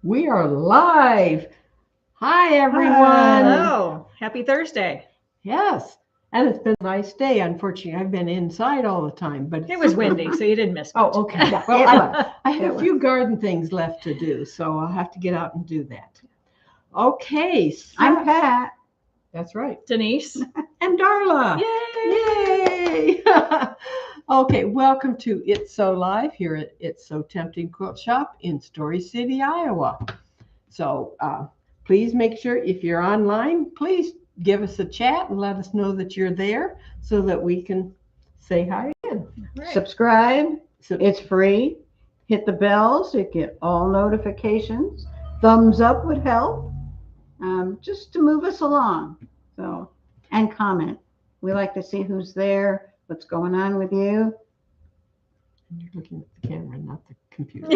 We are live. Hi, everyone. Hello, happy Thursday. Yes, and it's been a nice day. Unfortunately, I've been inside all the time, but It was windy, so you didn't miss much. Oh, okay. Yeah, Well, it was. I have It a was. few garden things left to do, so I'll have to get out and do that. Okay, so I'm Pat. that's right. Denise. And Darla. Yay! Yay! Okay, welcome to It's So Live here at It's So Tempting Quilt Shop in Story City, Iowa. So please make sure if you're online, please give us a chat and let us know that you're there so that we can say hi again. Right. Subscribe. So, It's free. Hit the bells to get all notifications. Thumbs up would help, just to move us along. So, and comment. We like to see who's there, what's going on with you. you're looking at the camera, not the computer.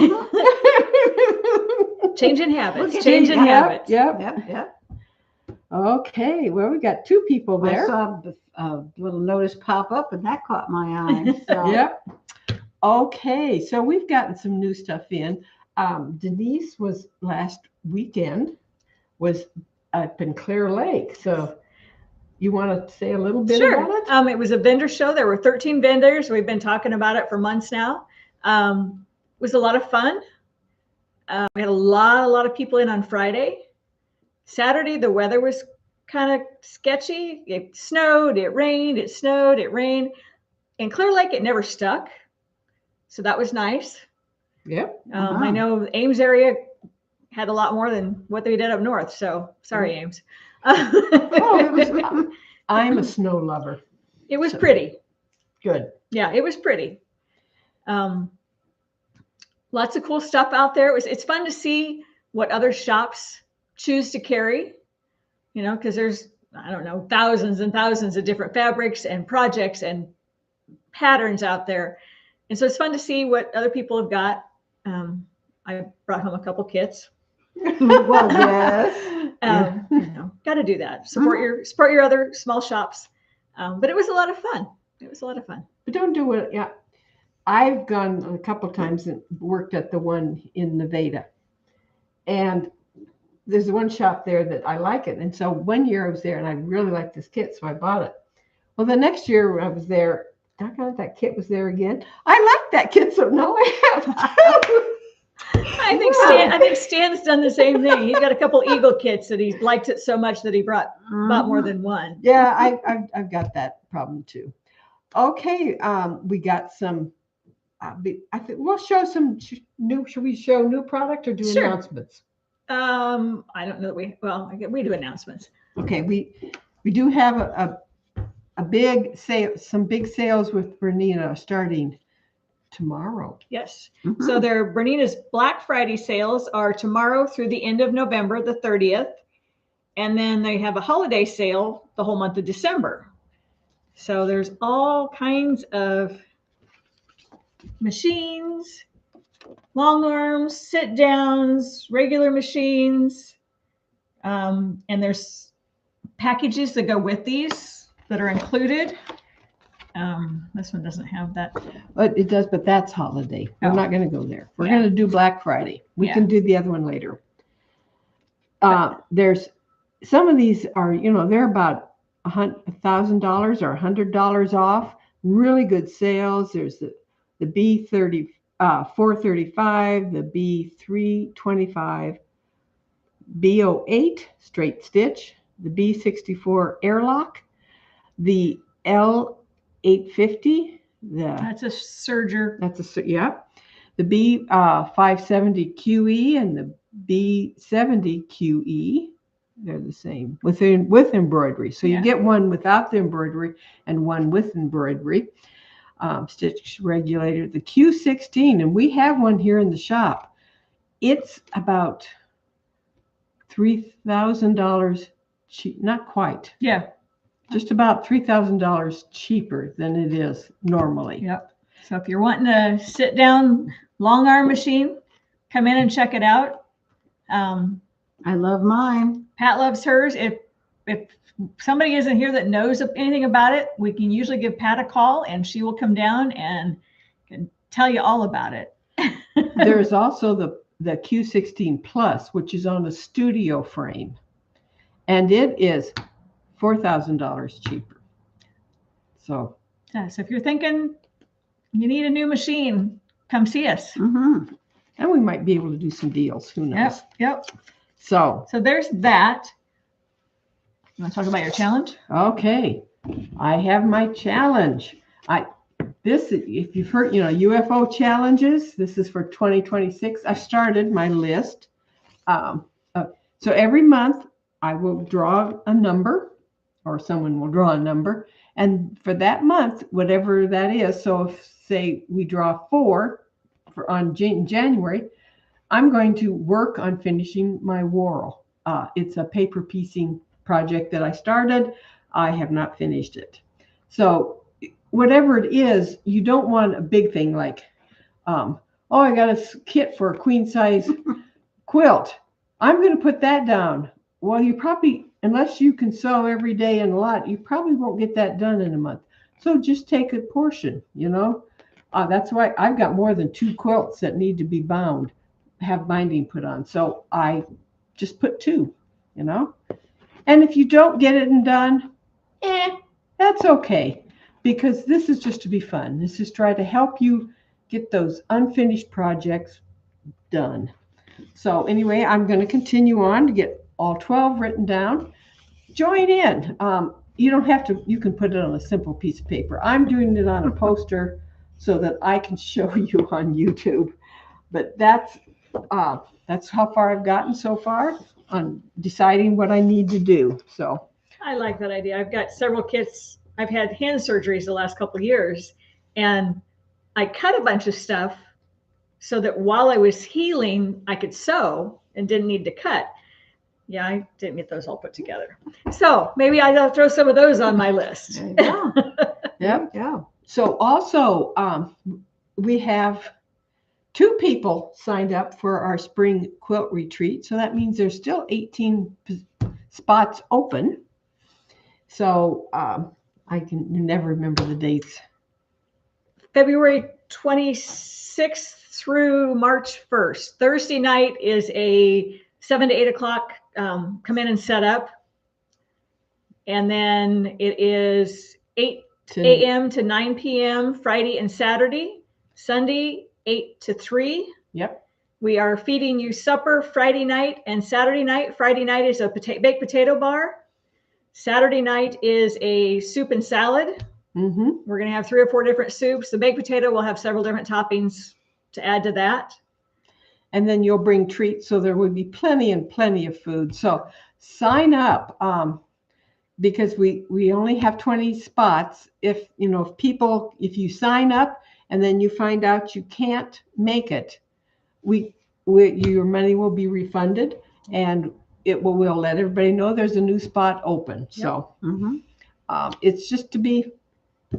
Changing habits. Look at Changing you. habits. Yep. Yep. Okay, well, we got two people I there. saw a little notice pop up, and that caught my eye. So. Yep. Okay, so we've gotten some new stuff in. Denise was last weekend was up in Clear Lake. So you want to say a little bit Sure. about it? It was a vendor show. There were 13 vendors. We've been talking about it for months now. It was a lot of fun. We had a lot of people in on Friday. Saturday, the weather was kind of sketchy. It snowed, it rained, it snowed, it rained. In Clear Lake, it never stuck. So that was nice. Yep. I know Ames area had a lot more than what they did up north. So sorry, Ames. I'm a snow lover. It was pretty. Good. Yeah, it was pretty. Lots of cool stuff out there. It's fun to see what other shops choose to carry, because there's, I don't know, thousands and thousands of different fabrics and projects and patterns out there. And so it's fun to see what other people have got. I brought home a couple kits. Well, yes. Got to do that. Support your other small shops. But it was a lot of fun. But don't do it. Yeah. I've gone a couple times and worked at the one in Nevada. And there's one shop there that I like it. And so one year I was there and I really liked this kit, so I bought it. Well, the next year I was there, that kit was there again. I liked that kit, so now I have two. I think Stan's done the same thing. He's got a couple Eagle kits that he liked it so much that he bought more than one. Yeah, I've got that problem too. Okay, we got some. I think we'll show some new. Should we show new product or do announcements? I don't know that we do announcements. Okay, we do have a big sale, some big sales with Bernina starting tomorrow. Yes. So their Bernina's Black Friday sales are tomorrow through the end of November, the 30th. And then they have a holiday sale the whole month of December. So there's all kinds of machines, long arms, sit downs, regular machines. And there's packages that go with these that are included. This one doesn't have that. But it does, but that's holiday. We're not going to go there. We're going to do Black Friday. We can do the other one later. There's some of these are, they're about $1,000 or $100 off. Really good sales. There's the B30 435, the B325, B08 straight stitch, the B64 airlock, the L850. That's a serger. The B570 QE and the B70 QE. They're the same with embroidery. So you get one without the embroidery and one with embroidery. Stitch regulator, the Q16, and we have one here in the shop. It's about $3,000 cheap, not quite. Yeah. Just about $3,000 cheaper than it is normally. Yep. So if you're wanting to sit down long arm machine, come in and check it out. I love mine. Pat loves hers. If somebody isn't here that knows anything about it, we can usually give Pat a call and she will come down and can tell you all about it. There's also the Q16 Plus, which is on a studio frame, and it is $4,000 cheaper. So Yeah, so if you're thinking you need a new machine, come see us. Mm-hmm. and we might be able to do some deals. Who knows? Yep. So there's that. You want to talk about your challenge? okay, I have my challenge. If you've heard, UFO challenges, this is for 2026. I started my list. So every month I will draw a number, or someone will draw a number, and for that month, whatever that is. So if say we draw 4 on January, I'm going to work on finishing my whorl. It's a paper piecing project that I started. I have not finished it. So whatever it is, you don't want a big thing like, I got a kit for a queen size quilt. I'm going to put that down. Well, you probably, unless you can sew every day and a lot, you probably won't get that done in a month. So just take a portion, That's why I've got more than 2 quilts that need to be bound, have binding put on. So I just put 2, And if you don't get it done, that's okay. Because this is just to be fun. This is try to help you get those unfinished projects done. So anyway, I'm going to continue on to get all 12 written down. Join in. You don't have to, you can put it on a simple piece of paper. I'm doing it on a poster so that I can show you on YouTube. But that's how far I've gotten so far on deciding what I need to do. So I like that idea. I've got several kits. I've had hand surgeries the last couple of years, and I cut a bunch of stuff so that while I was healing, I could sew and didn't need to cut. Yeah, I didn't get those all put together. So maybe I'll throw some of those on my list. There you go. yep. Yeah. So also we have 2 people signed up for our spring quilt retreat. So that means there's still 18 spots open. So I can never remember the dates. February 26th through March 1st. Thursday night is a 7 to 8 o'clock. Come in and set up. And then it is 8 a.m. to 9 p.m. Friday and Saturday. Sunday, 8 to 3. Yep. We are feeding you supper Friday night and Saturday night. Friday night is a baked potato bar. Saturday night is a soup and salad. Mm-hmm. We're going to have 3 or 4 different soups. The baked potato will have several different toppings to add to that. And then you'll bring treats, so there will be plenty of food. So sign up because we only have 20 spots. If you sign up and then you find out you can't make it, your money will be refunded, and we'll let everybody know there's a new spot open. Yep. So it's just to be,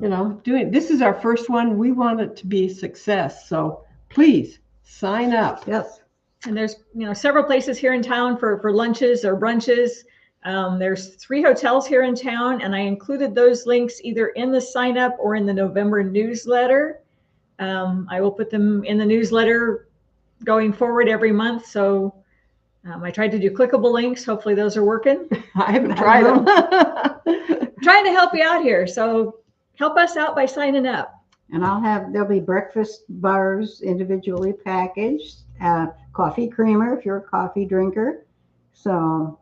doing. This is our first one. We want it to be a success. So please sign up. Yes. And there's several places here in town for lunches or brunches. There's 3 hotels here in town, and I included those links either in the sign up or in the November newsletter. I will put them in the newsletter going forward every month. So I tried to do clickable links. Hopefully those are working. I haven't tried them. Trying to help you out here. So help us out by signing up. And there'll be breakfast bars individually packaged, coffee creamer if you're a coffee drinker. So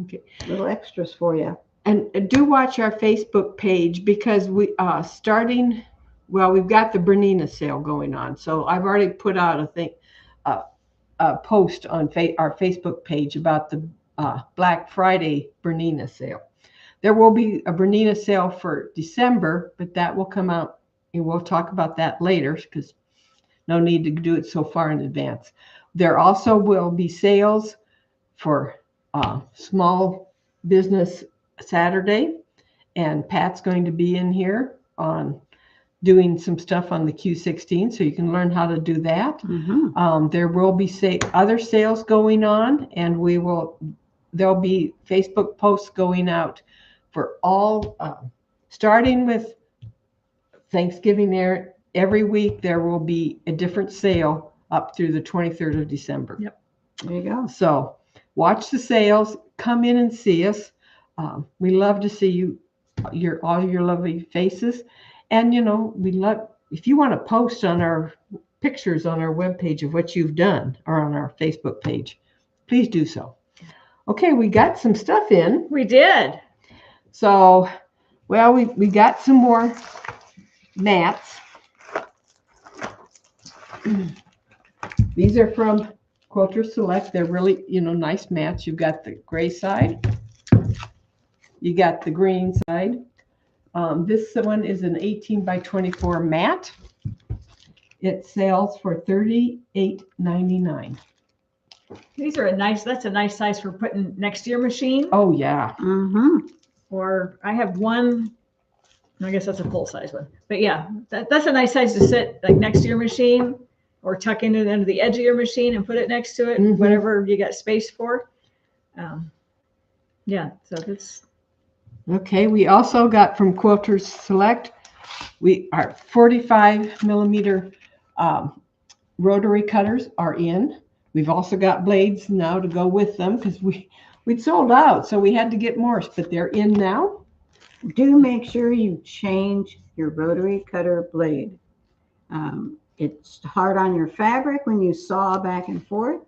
okay, little extras for you. And do watch our Facebook page, because we we've got the Bernina sale going on. So I've already put out a post on our Facebook page about the Black Friday Bernina sale. There will be a Bernina sale for December, but that will come out, and we'll talk about that later because no need to do it so far in advance. There also will be sales for small business Saturday, and Pat's going to be in here on doing some stuff on the Q16, so you can learn how to do that. Mm-hmm. There will be other sales going on, and there'll be Facebook posts going out for all, starting with Thanksgiving there. Every week there will be a different sale up through the 23rd of December. Yep. There you go. So watch the sales. Come in and see us. We love to see you, all your lovely faces. And, we love, if you want to post on our pictures on our webpage of what you've done or on our Facebook page, please do so. Okay, we got some stuff in. We did. So, well, we got some more mats. These are from Quilter Select. They're really, nice mats. You've got the gray side. You got the green side. This one is an 18 by 24 mat. It sells for $38.99. These are that's a nice size for putting next to your machine. Oh, yeah. Mm-hmm. Or I have one, I guess that's a full size one. But yeah, that's a nice size to sit like next to your machine or tuck it into the edge of your machine and put it next to it, Mhm. whatever you got space for. Yeah, so that's. Okay, we also got from Quilter Select, our 45 millimeter rotary cutters are in. We've also got blades now to go with them because we'd sold out, so we had to get more, but they're in now. Do make sure you change your rotary cutter blade. It's hard on your fabric when you saw back and forth.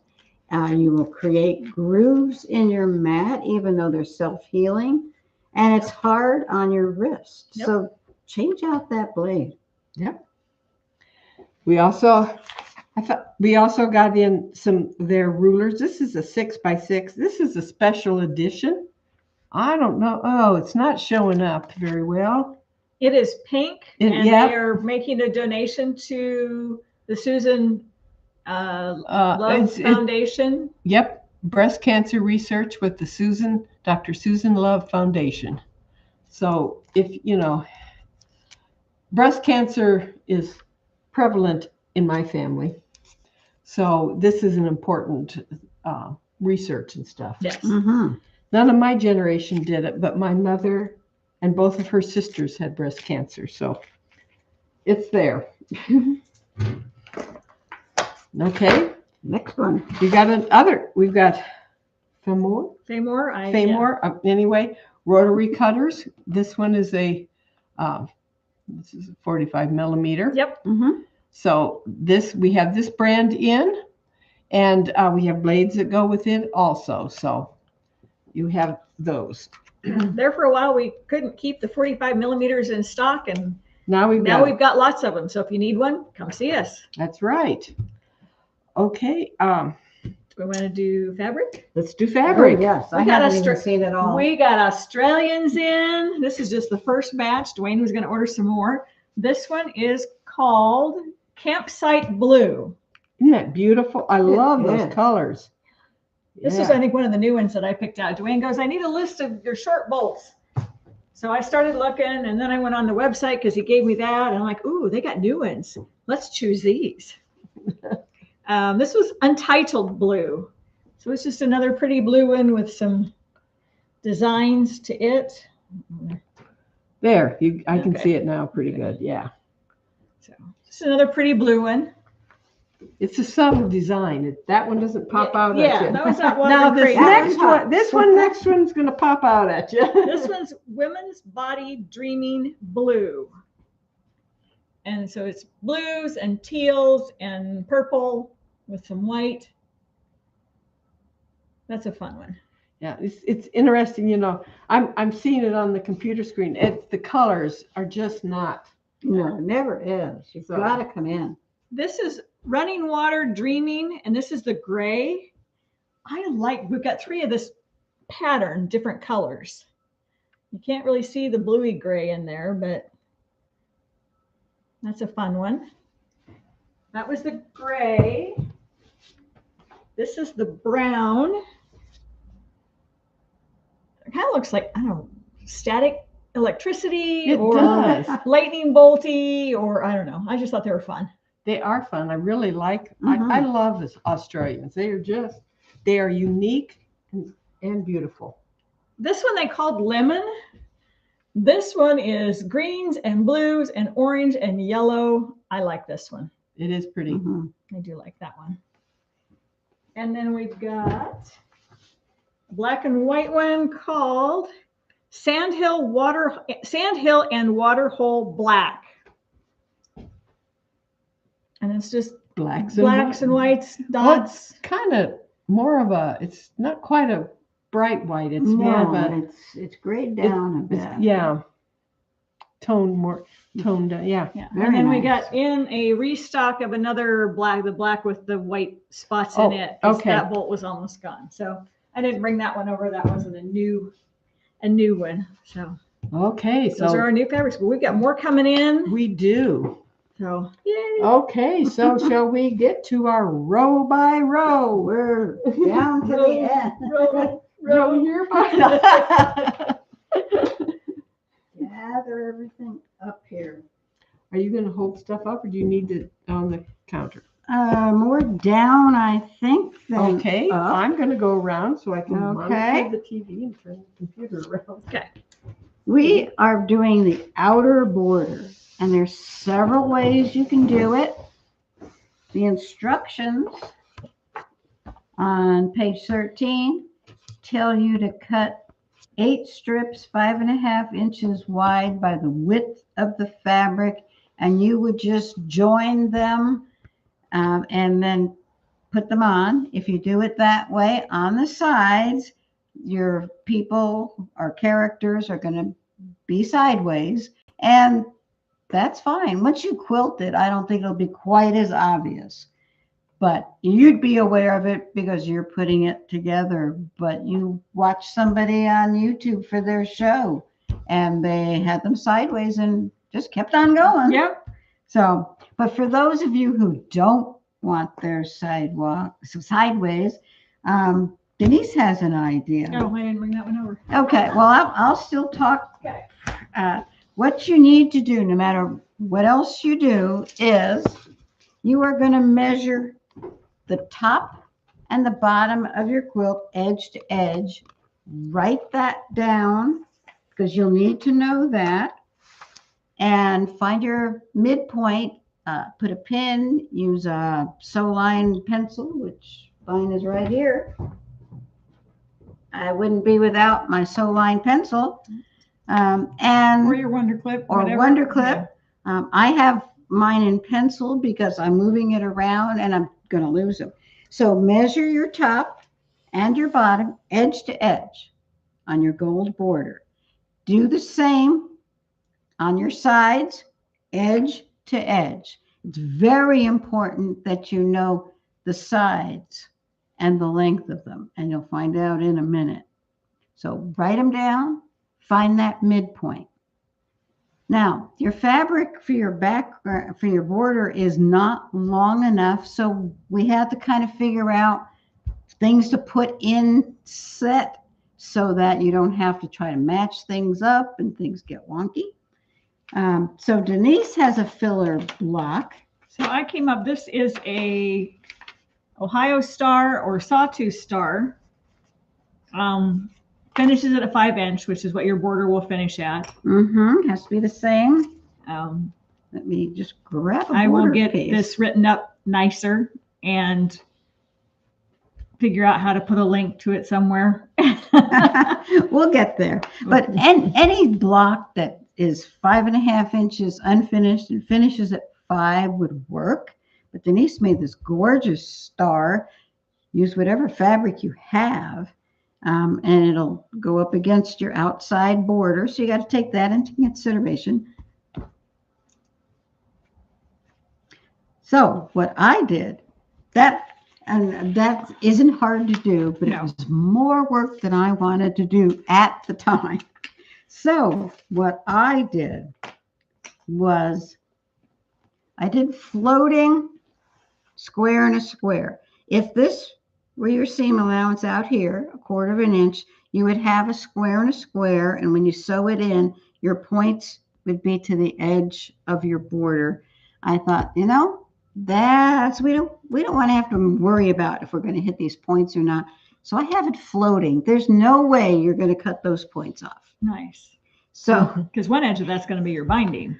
You will create grooves in your mat, even though they're self-healing. And it's hard on your wrist. Yep. So change out that blade. Yep. We also got in some of their rulers. This is a 6x6. This is a special edition. I don't know. Oh, it's not showing up very well. It is pink, and yep. they are making a donation to the Susan Love Foundation. Yep. Breast cancer research with the Dr. Susan Love Foundation. So if, breast cancer is prevalent in my family. So this is an important research and stuff. Yes. Mm-hmm. None of my generation did it, but my mother and both of her sisters had breast cancer. So it's there. Okay. Next one. We've got Famore. Anyway, rotary cutters. This one is this is a 45 millimeter. Yep. Mm-hmm. So we have this brand in, and we have blades that go with it also. So you have those. There for a while, we couldn't keep the 45 millimeters in stock, and now we've got lots of them. So if you need one, come see us. That's right. Okay. Do we want to do fabric? Let's do fabric. Oh, yes, I haven't even seen it all. We got Australians in. This is just the first batch. Dwayne was going to order some more. This one is called Campsite Blue. Isn't that beautiful? I love those colors. This is, I think, one of the new ones that I picked out. Dwayne goes, I need a list of your short bolts. So I started looking, and then I went on the website because he gave me that. And I'm like, ooh, they got new ones. Let's choose these. This was Untitled Blue. So it's just another pretty blue one with some designs to it. There, I can see it now pretty good. Yeah. So just another pretty blue one. It's a subtle design. That one doesn't pop out at you. That was not one. Now this next one's going to pop out at you. This one's Women's Body Dreaming Blue. And so it's blues and teals and purple with some white. That's a fun one. Yeah, it's interesting. I'm seeing it on the computer screen. The colors are just not. No, it never is. You've got to come in. This is Running Water Dreaming, and this is the gray. We've got 3 of this pattern, different colors. You can't really see the bluey gray in there, but that's a fun one. That was the gray. This is the brown. It kind of looks like, I don't know, static electricity does. Lightning bolty, or I don't know. I just thought they were fun. They are fun. I really like. I love this Australians. They are unique and beautiful. This one they called Lemon. This one is greens and blues and orange and yellow. I like this one. It is pretty. Mhm. I do like that one. And then we've got a black and white one called Sandhill and Waterhole Black. And it's just Blacks and whites, dots. Kind of more of a, it's not quite a bright white. It's more of a, it's grayed down a bit. yeah, toned down. Yeah. Yeah. Very And then we nice. got in a restock of another black, the black with the white spots Oh, in it. 'Cause okay. That bolt was almost gone. So I didn't bring that one over. That wasn't a new one. So Okay. those are So our new fabrics, but we've got more coming in. we do. So yay. Okay. So shall we get to our row by row? We're down to the end. Row your by. Gather everything up here. Are you going to hold stuff up, or do you need it on the counter? More down, I think. Than Okay. up. I'm going to go around so I can Okay. monitor the TV and turn the computer around. Okay. We are doing the outer border, and there's several ways you can do it. The instructions on page 13 tell you to cut 8 strips 5.5 inches wide by the width of the fabric, and you would just join them and then put them on. If you do it that way, on the sides, your people or characters are going to be sideways, and that's fine. Once you quilt it, I don't think it'll be quite as obvious, but you'd be aware of it because you're putting it together. But you watch somebody on YouTube for their show, and they had them sideways and just kept on going. Yep. So, but for those of you who don't want their sideways, Denise has an idea. Oh, I didn't bring that one over. Okay, well, I'll still talk. Okay. What you need to do, no matter what else you do, is you are going to measure the top and the bottom of your quilt edge to edge. Write that down because you'll need to know that. And find your midpoint. Put a pin. Use a sew line pencil, which mine is right here. I wouldn't be without my sew line pencil. And Or your Wonder Clip. or whatever. Wonder Clip. I have mine in pencil because I'm moving it around and I'm going to lose them. So measure your top and your bottom edge to edge on your gold border. Do the same on your sides, edge to edge. It's very important that you know the sides and the length of them, and you'll find out in a minute. So write them down, find that midpoint. Now, your fabric for your background, for your border is not long enough, so we had to kind of figure out things to put in set so that you don't have to try to match things up and things get wonky. So Denise has a filler block. So I came up, this is a Ohio Star or Sawtooth Star. Finishes at a 5-inch, which is what your border will finish at. Has to be the same. Let me just grab a border I will get piece. this written up nicer and figure out how to put a link to it somewhere. We'll get there. But any block that is 5.5 inches unfinished and finishes at 5 would work. But Denise made this gorgeous star. Use whatever fabric you have, and it'll go up against your outside border. So you got to take that into consideration. So what I did, that isn't hard to do, but No. it was more work than I wanted to do at the time. So what I did was I did floating square and a square. If this were your seam allowance out here, 1/4 inch, you would have a square and a square, and when you sew it in, your points would be to the edge of your border. I thought, we don't want to have to worry about if we're going to hit these points or not. So I have it floating. There's no way you're going to cut those points off. Nice. So, Because one edge of that's going to be your binding.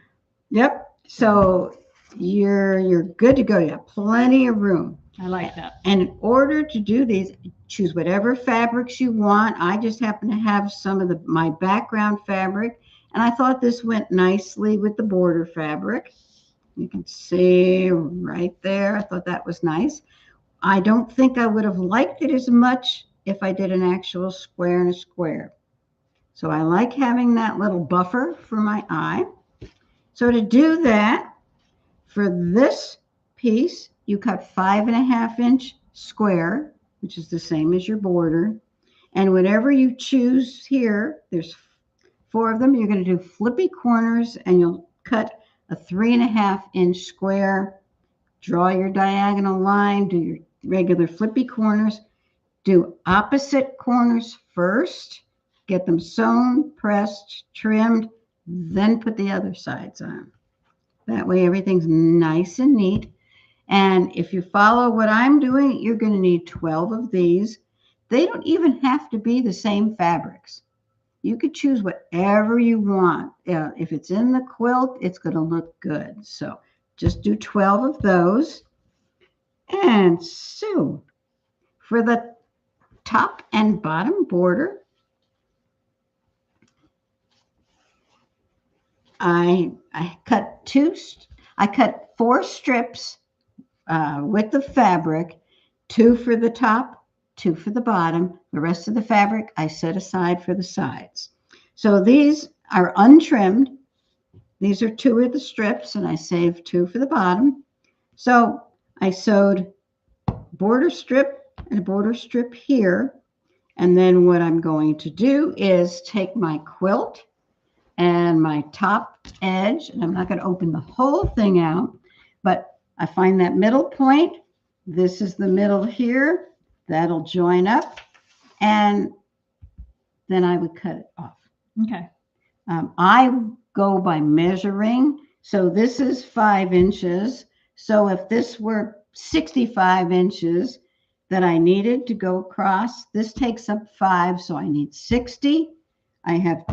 yep. So you're good to go. You have plenty of room. I like that. And in order to do these, choose whatever fabrics you want. I just happen to have some of my background fabric, and I thought this went nicely with the border fabric. You can see right there. I thought that was nice. I don't think I would have liked it as much if I did an actual square and a square. So I like having that little buffer for my eye. So to do that, for this piece, you cut 5.5-inch square, which is the same as your border. And whatever you choose here, there's 4 of them. You're going to do flippy corners, and you'll cut a 3.5-inch square. Draw your diagonal line, do your regular flippy corners. Do opposite corners first. Get them sewn, pressed, trimmed, then put the other sides on. That way everything's nice and neat. And if you follow what I'm doing, you're going to need 12 of these. They don't even have to be the same fabrics. You could choose whatever you want. If it's in the quilt, it's going to look good. So just do 12 of those. And so for the top and bottom border, I cut 4 strips with the fabric, 2 for the top, 2 for the bottom. The rest of the fabric I set aside for the sides. So these are untrimmed. These are 2 of the strips, and I saved 2 for the bottom. So I sewed border strip and a border strip here. And then what I'm going to do is take my quilt and my top edge, and I'm not going to open the whole thing out, but I find that middle point. This is the middle here. That'll join up, and then I would cut it off. Okay. I go by measuring. So this is 5 inches. So if this were 65 inches that I needed to go across, this takes up 5, so I need 60. I have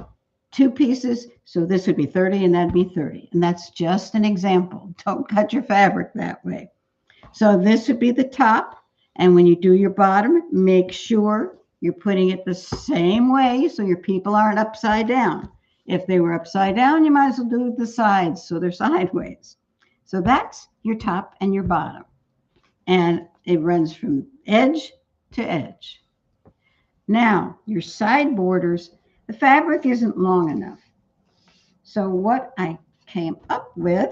2 pieces, so this would be 30 and that'd be 30. And that's just an example. Don't cut your fabric that way. So this would be the top. And when you do your bottom, make sure you're putting it the same way so your people aren't upside down. If they were upside down, you might as well do the sides so they're sideways. So that's your top and your bottom. And it runs from edge to edge. Now, your side borders, the fabric isn't long enough. So what I came up with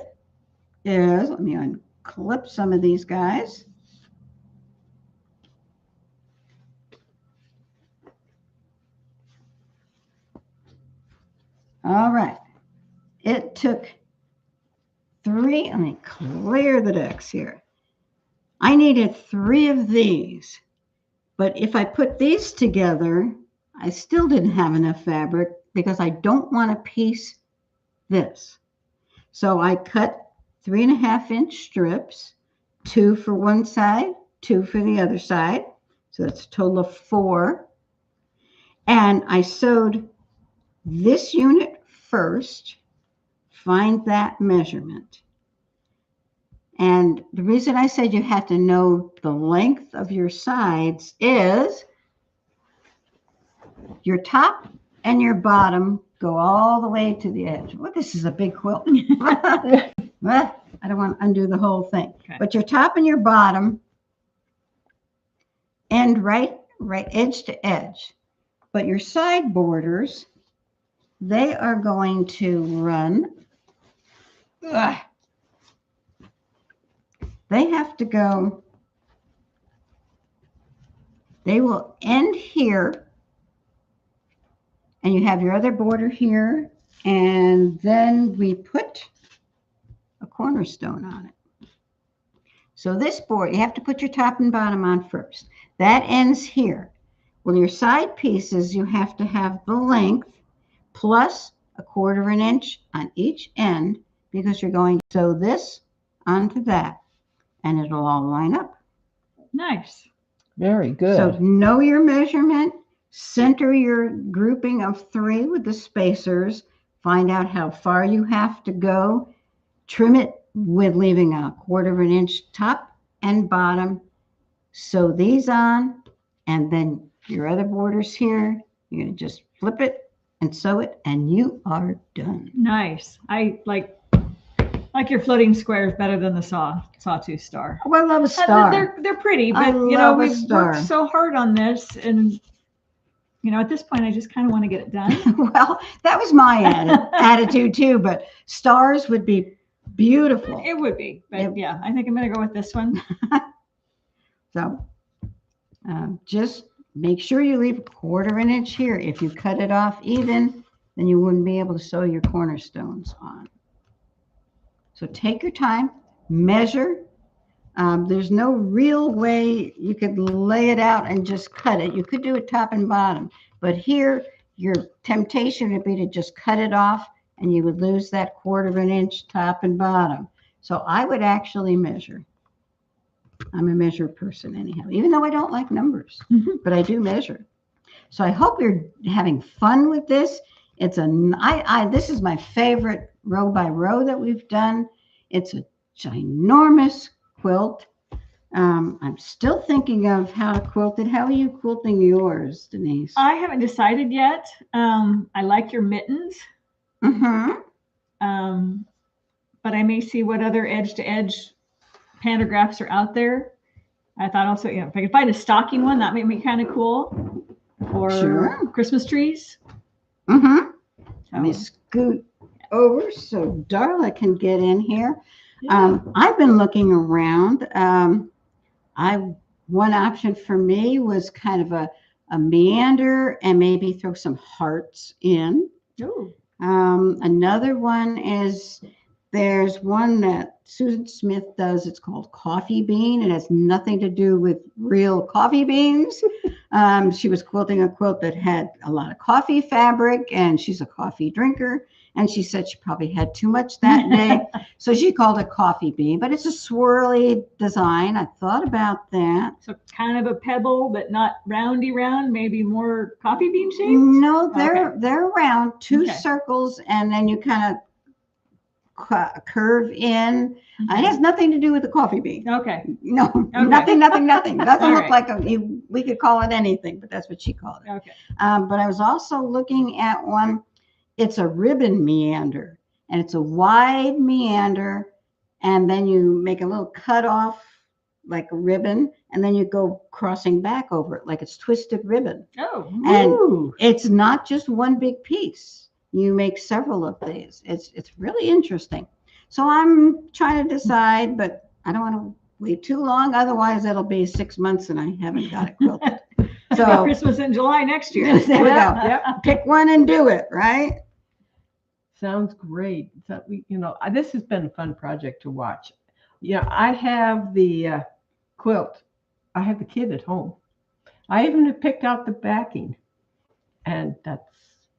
is, let me unclip some of these guys. All right. It took 3, let me clear the decks here. I needed 3 of these, but if I put these together, I still didn't have enough fabric because I don't want to piece this. So I cut 3.5-inch strips, 2 for one side, 2 for the other side. So that's a total of 4. And I sewed this unit first, find that measurement. And the reason I said you have to know the length of your sides is your top and your bottom go all the way to the edge. Well, this is a big quilt. I don't want to undo the whole thing. Okay. But your top and your bottom end right edge to edge. But your side borders, they are going to run. They have to go. They will end here. And you have your other border here. And then we put a cornerstone on it. So this board, you have to put your top and bottom on first. That ends here. Well, your side pieces, you have to have the length plus 1/4 inch on each end because you're going to sew this onto that and it'll all line up. Nice. Very good. So know your measurement, center your grouping of 3 with the spacers, find out how far you have to go, trim it with leaving a 1/4 inch top and bottom. Sew these on, and then your other borders here, you're going to just flip it and sew it, and you are done. Nice. I like your floating squares better than the sawtooth star. Oh, I love a star. They're pretty, I but love a we've star. worked so hard on this, and at this point, I just kind of want to get it done. Well, that was my attitude too, but stars would be beautiful. It would be, but yeah, I think I'm going to go with this one. So just make sure you leave a 1/4 inch here. If you cut it off even, then you wouldn't be able to sew your cornerstones on. So take your time, measure. There's no real way you could lay it out and just cut it. You could do it top and bottom, but here your temptation would be to just cut it off, and you would lose that 1/4 inch top and bottom. So I would actually measure. I'm a measure person anyhow, even though I don't like numbers, but I do measure. So I hope you're having fun with this. This is my favorite row by row that we've done. It's a ginormous quilt. I'm still thinking of how to quilt it. How are you quilting yours, Denise? I haven't decided yet. I like your mittens. Mm-hmm. But I may see what other edge-to-edge pantographs are out there. I thought also, if I could find a stocking one, that might be kind of cool. Or Sure. Christmas trees. Mm-hmm. Let me scoot over so Darla can get in here. Yeah. I've been looking around. One option for me was kind of a meander and maybe throw some hearts in. Oh. Another one is there's one that Susan Smith does. It's called Coffee Bean. It has nothing to do with real coffee beans. She was quilting a quilt that had a lot of coffee fabric, and she's a coffee drinker. And she said she probably had too much that day. So she called it Coffee Bean, but it's a swirly design. I thought about that. So kind of a pebble, but not roundy round, maybe more coffee bean shaped? No, they're round, two Okay. circles, and then you kind of curve in. It has nothing to do with the coffee bean. Okay. No, Okay. nothing. Doesn't All look right. like we could call it anything, but that's what she called it. Okay. But I was also looking at one. It's a ribbon meander, and it's a wide meander, and then you make a little cut off like a ribbon, and then you go crossing back over it like it's twisted ribbon. Oh. And it's not just one big piece. You make several of these. It's really interesting. So I'm trying to decide, but I don't want to wait too long. Otherwise, it'll be 6 months and I haven't got it quilted. So Christmas in July next year. there we go. Yep. Pick one and do it, right? Sounds great. So this has been a fun project to watch. I have the quilt. I have the kit at home. I even have picked out the backing, and that's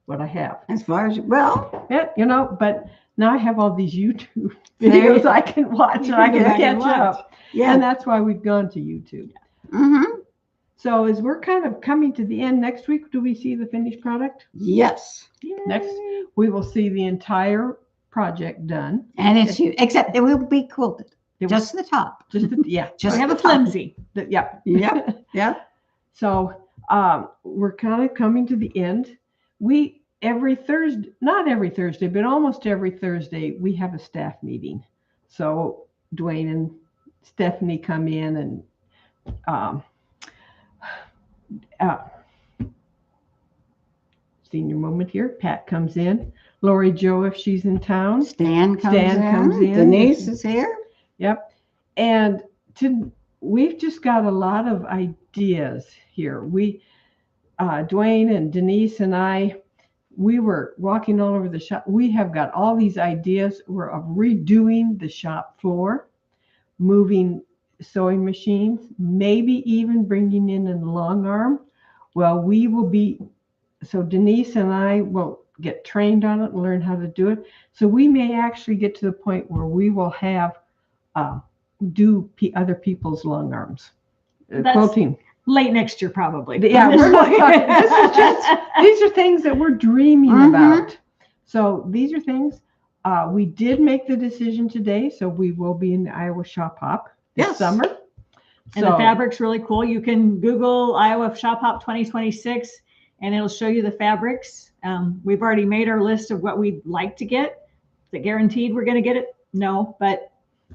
what I have. As far as Yeah, but now I have all these YouTube There videos you- I can watch and I can can go back catch and watch. up. yeah. And that's why we've gone to YouTube. Mm-hmm. So as we're kind of coming to the end, next week, do we see the finished product? Yes. Next, we will see the entire project done. And it's huge, except it will be quilted. It Just the top. Just the, Just We have the a top. flimsy. yeah. Yep. Yep. So we're kind of coming to the end. Every Thursday, not every Thursday, but almost every Thursday, we have a staff meeting. So Dwayne and Stephanie come in and senior moment here. Pat comes in. Lori Jo, if she's in town. Stan comes in. in. Denise is here. Yep. And we've just got a lot of ideas here. Dwayne and Denise and I, we were walking all over the shop. We have got all these ideas. We're redoing the shop floor, moving sewing machines, maybe even bringing in a long arm. Well, so Denise and I will get trained on it and learn how to do it. So we may actually get to the point where we will have other people's long arms. Quilting. Late next year, probably. Yeah, we're not talking. These are things that we're dreaming about. So these are things. we did make the decision today, so we will be in the Iowa Shop Hop this Yes. summer. And the fabric's really cool. You can Google Iowa Shop Hop 2026 and it'll show you the fabrics. We've already made our list of what we'd like to get. Is it guaranteed we're going to get it? No, but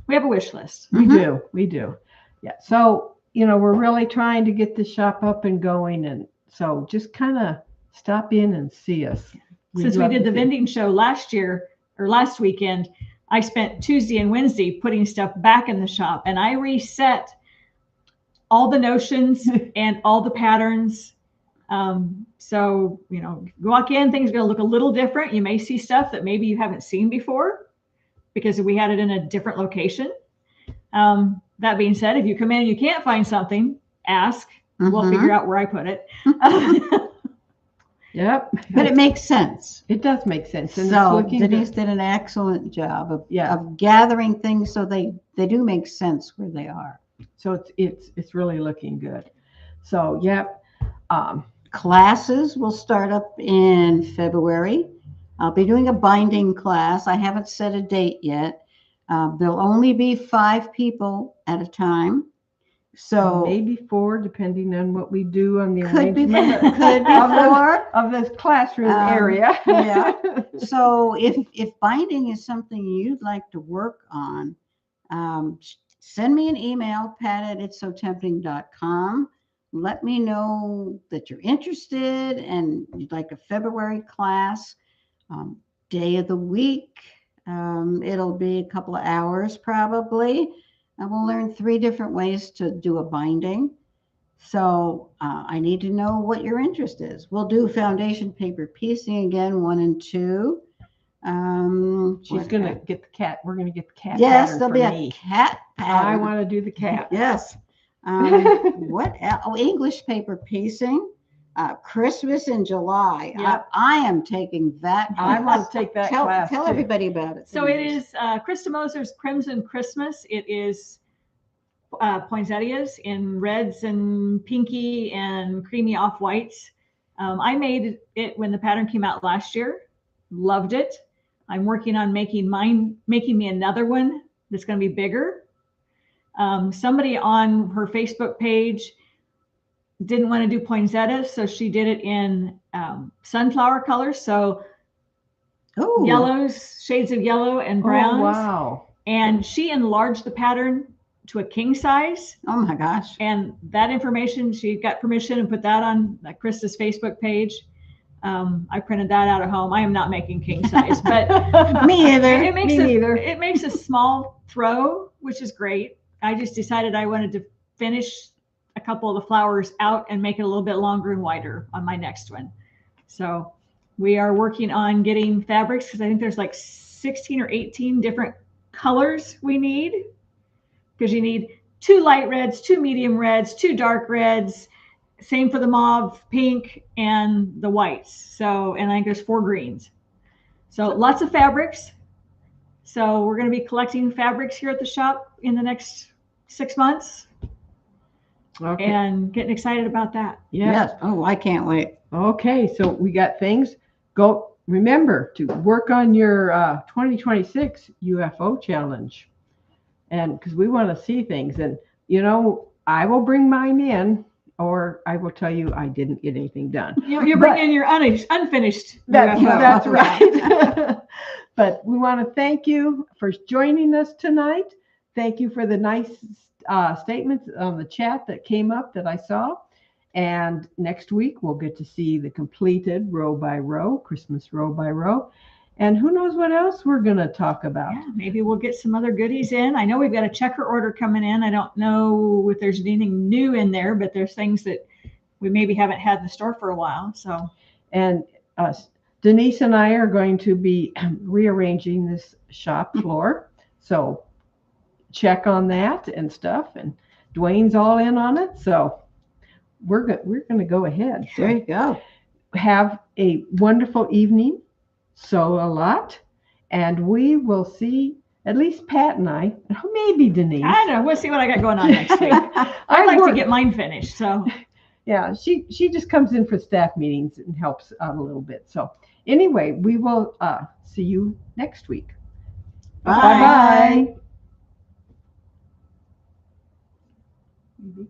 we have a wish list. We do. Yeah. So, we're really trying to get the shop up and going. And so just kind of stop in and see us. Since we did the vending show last weekend, I spent Tuesday and Wednesday putting stuff back in the shop, and I reset all the notions and all the patterns. So, walk in, things are going to look a little different. You may see stuff that maybe you haven't seen before because we had it in a different location. That being said, if you come in and you can't find something, ask. We'll figure out where I put it. Yep. But it makes sense. It does make sense. And So it's Denise did an excellent job of gathering things so they do make sense where they are. So it's really looking good. So, yep. Classes will start up in February. I'll be doing a binding class. I haven't set a date yet. There'll only be 5 people at a time. So maybe 4, depending on what we do on the could be arrangement 4 of this classroom area. Yeah. So if binding is something you'd like to work on, send me an email, pat@itsotempting.com. Let me know that you're interested and you'd like a February class, day of the week. It'll be a couple of hours probably. And we'll learn 3 different ways to do a binding. So I need to know what your interest is. We'll do foundation paper piecing again, 1 and 2. She's going to get the cat. We're going to get the cat. Yes, pattern there'll for be me. a cat pattern. I want to do the cat. Yes. What else? Oh, English paper piecing. Christmas in July. Yep. I am taking that. I want to take that class. Tell too. everybody about it. So it is Krista Moser's Crimson Christmas. It is poinsettias in reds and pinky and creamy off-whites. I made it when the pattern came out last year. Loved it. I'm working on making me another one that's going to be bigger. Somebody on her Facebook page didn't want to do poinsettias, so she did it in sunflower colors. So yellows, shades of yellow and browns. Oh, wow. And she enlarged the pattern to a king size. Oh my gosh. And that information, she got permission and put that on Krista's Facebook page. I printed that out at home. I am not making king size, but Me either. It makes a small throw, which is great. I just decided I wanted to finish a couple of the flowers out and make it a little bit longer and wider on my next one. So we are working on getting fabrics because I think there's like 16 or 18 different colors we need, because you need 2 light reds, 2 medium reds, 2 dark reds, same for the mauve, pink, and the whites. So, and I think there's 4 greens. So lots of fabrics. So we're going to be collecting fabrics here at the shop in the next 6 months. Okay. And getting excited about that. Yeah. Yes. Oh, I can't wait. Okay. So we got things. Go. Remember to work on your 2026 UFO challenge. And because we want to see things. And, I will bring mine in, or I will tell you I didn't get anything done. You're bringing in your unfinished. That's right. But we want to thank you for joining us tonight. Thank you for the nice statements on the chat that came up that I saw. And next week, we'll get to see the completed row by row, Christmas row by row. And who knows what else we're going to talk about. Yeah, maybe we'll get some other goodies in. I know we've got a checker order coming in. I don't know if there's anything new in there, but there's things that we maybe haven't had in the store for a while. So, and Denise and I are going to be rearranging this shop floor. So check on that and stuff. And Dwayne's all in on it. So we're going to go ahead. So There you go. have a wonderful evening. Sew a lot. And we will see, at least Pat and I, maybe Denise. I don't know. We'll see what I got going on next week. I'd like to get mine finished. So Yeah, she just comes in for staff meetings and helps out a little bit. So anyway, we will see you next week. Bye. Bye.